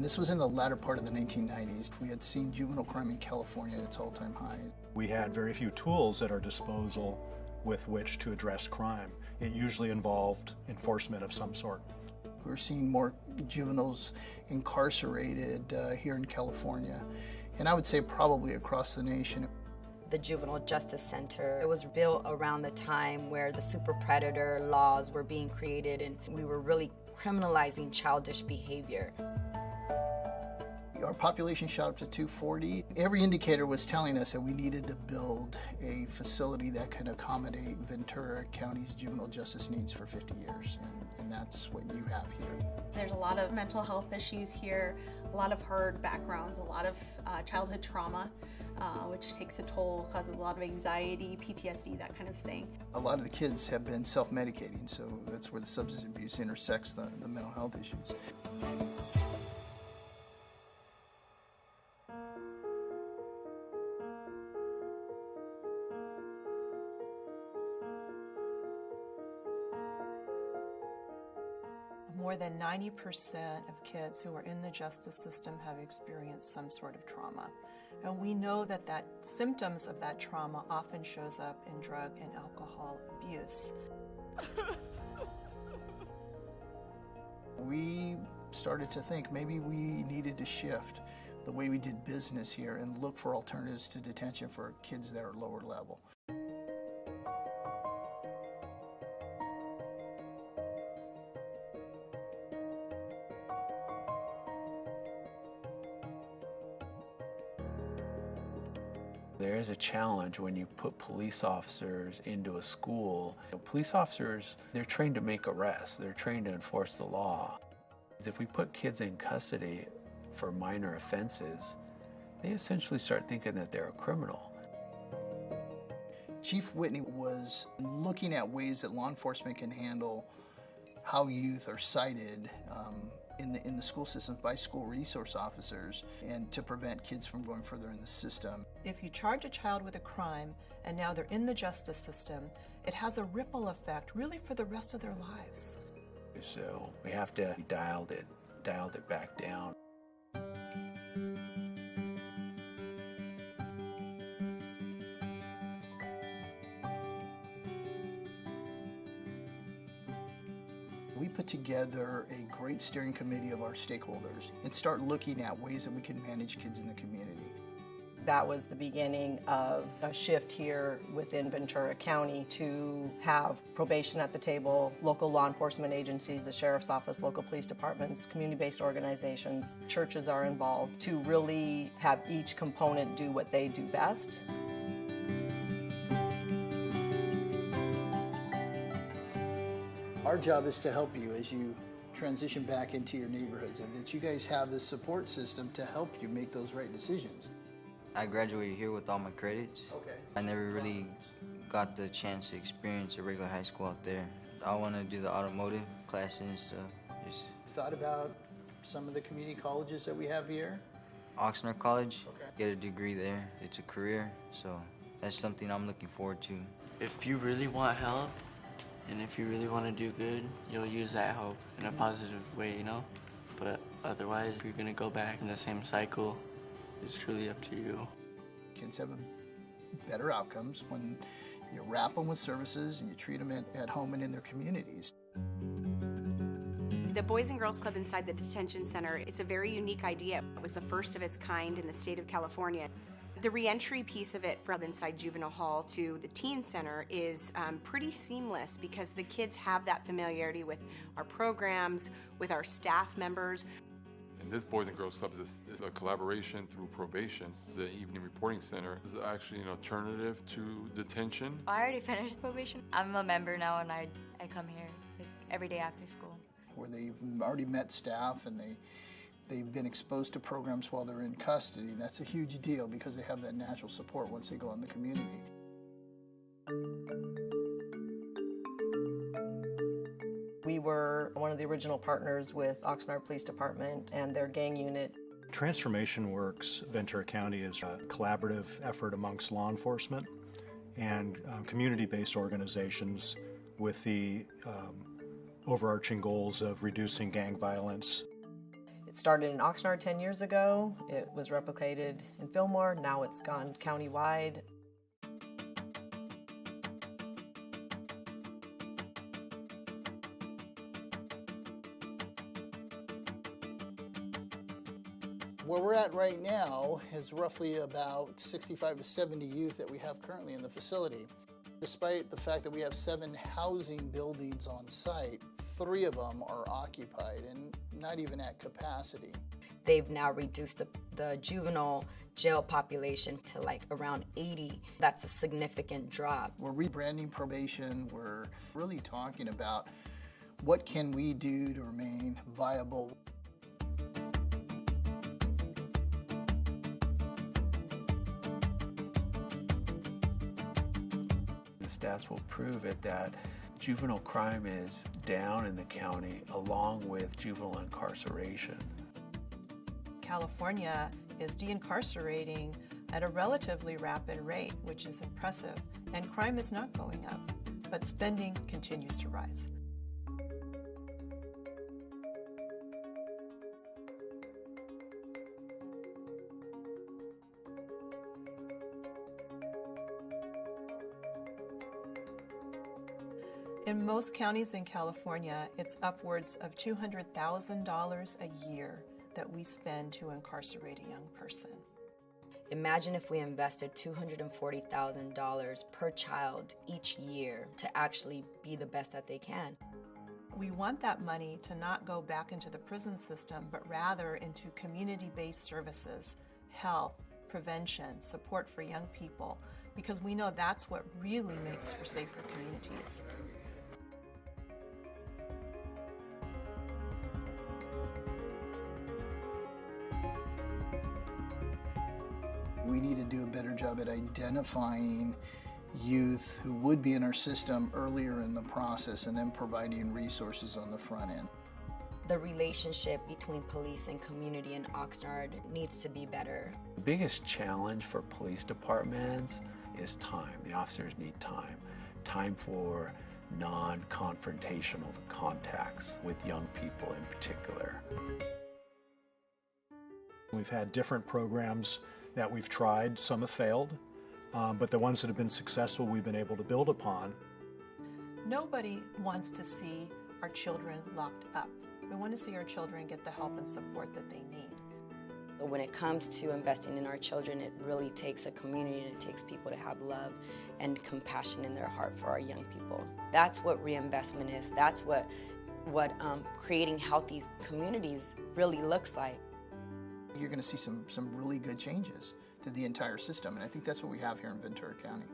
This was in the latter part of the 1990s. We had seen juvenile crime in California at its all-time high. We had very few tools at our disposal with which to address crime. It usually involved enforcement of some sort. We're seeing more juveniles incarcerated here in California, and I would say probably across the nation. The Juvenile Justice Center, it was built around the time where the super predator laws were being created, and we were really criminalizing childish behavior. Our population shot up to 240. Every indicator was telling us that we needed to build a facility that could accommodate Ventura County's juvenile justice needs for 50 years, and that's what you have here. There's a lot of mental health issues here, a lot of hard backgrounds, a lot of childhood trauma, which takes a toll, causes a lot of anxiety, PTSD, that kind of thing. A lot of the kids have been self-medicating, so that's where the substance abuse intersects the mental health issues. More than 90% of kids who are in the justice system have experienced some sort of trauma. And we know that symptoms of that trauma often shows up in drug and alcohol abuse. We started to think maybe we needed to shift the way we did business here and look for alternatives to detention for kids that are lower level. There is a challenge when you put police officers into a school. Police officers, they're trained to make arrests. They're trained to enforce the law. If we put kids in custody for minor offenses, they essentially start thinking that they're a criminal. Chief Whitney was looking at ways that law enforcement can handle how youth are cited in the school systems by school resource officers, and to prevent kids from going further in the system. If you charge a child with a crime and now they're in the justice system, it has a ripple effect really for the rest of their lives. So we have to dialed it back down. We put together a great steering committee of our stakeholders and start looking at ways that we can manage kids in the community. That was the beginning of a shift here within Ventura County to have probation at the table, local law enforcement agencies, the sheriff's office, local police departments, community-based organizations, churches are involved to really have each component do what they do best. Our job is to help you as you transition back into your neighborhoods, and that you guys have this support system to help you make those right decisions. I graduated here with all my credits. Okay. I never really got the chance to experience a regular high school out there. I want to do the automotive classes and stuff. Thought about some of the community colleges that we have here? Oxnard College, Okay. get a degree there. It's a career, so that's something I'm looking forward to. If you really want help, and if you really want to do good, you'll use that help in a positive way, you know? But otherwise, if you're going to go back in the same cycle, it's truly up to you. Kids have better outcomes when you wrap them with services and you treat them at home and in their communities. The Boys and Girls Club inside the detention center, it's a very unique idea. It was the first of its kind in the state of California. The reentry piece of it from inside juvenile hall to the teen center is pretty seamless because the kids have that familiarity with our programs, with our staff members. And this Boys and Girls Club is a collaboration through probation. The Evening Reporting Center is actually an alternative to detention. I already finished probation. I'm a member now, and I come here like, every day after school. Where they've already met staff and they've been exposed to programs while they're in custody. That's a huge deal because they have that natural support once they go in the community. We were one of the original partners with Oxnard Police Department and their gang unit. Transformation Works Ventura County is a collaborative effort amongst law enforcement and community-based organizations with the overarching goals of reducing gang violence. It started in Oxnard 10 years ago. It was replicated in Fillmore. Now it's gone countywide. Where we're at right now is roughly about 65 to 70 youth that we have currently in the facility. Despite the fact that we have 7 housing buildings on site, 3 of them are occupied and not even at capacity. They've now reduced the juvenile jail population to like around 80. That's a significant drop. We're rebranding probation. We're really talking about what can we do to remain viable. Stats will prove it that juvenile crime is down in the county along with juvenile incarceration. California is de-incarcerating at a relatively rapid rate, which is impressive, and crime is not going up, but spending continues to rise. In most counties in California, it's upwards of $200,000 a year that we spend to incarcerate a young person. Imagine if we invested $240,000 per child each year to actually be the best that they can. We want that money to not go back into the prison system, but rather into community-based services, health, prevention, support for young people, because we know that's what really makes for safer communities. We need to do a better job at identifying youth who would be in our system earlier in the process and then providing resources on the front end. The relationship between police and community in Oxnard needs to be better. The biggest challenge for police departments is time. The officers need time. Time for non-confrontational contacts with young people in particular. We've had different programs that we've tried. Some have failed, but the ones that have been successful we've been able to build upon. Nobody wants to see our children locked up. We want to see our children get the help and support that they need. When it comes to investing in our children, it really takes a community and it takes people to have love and compassion in their heart for our young people. That's what reinvestment is. That's what creating healthy communities really looks like. You're going to see some really good changes to the entire system, and I think that's what we have here in Ventura County.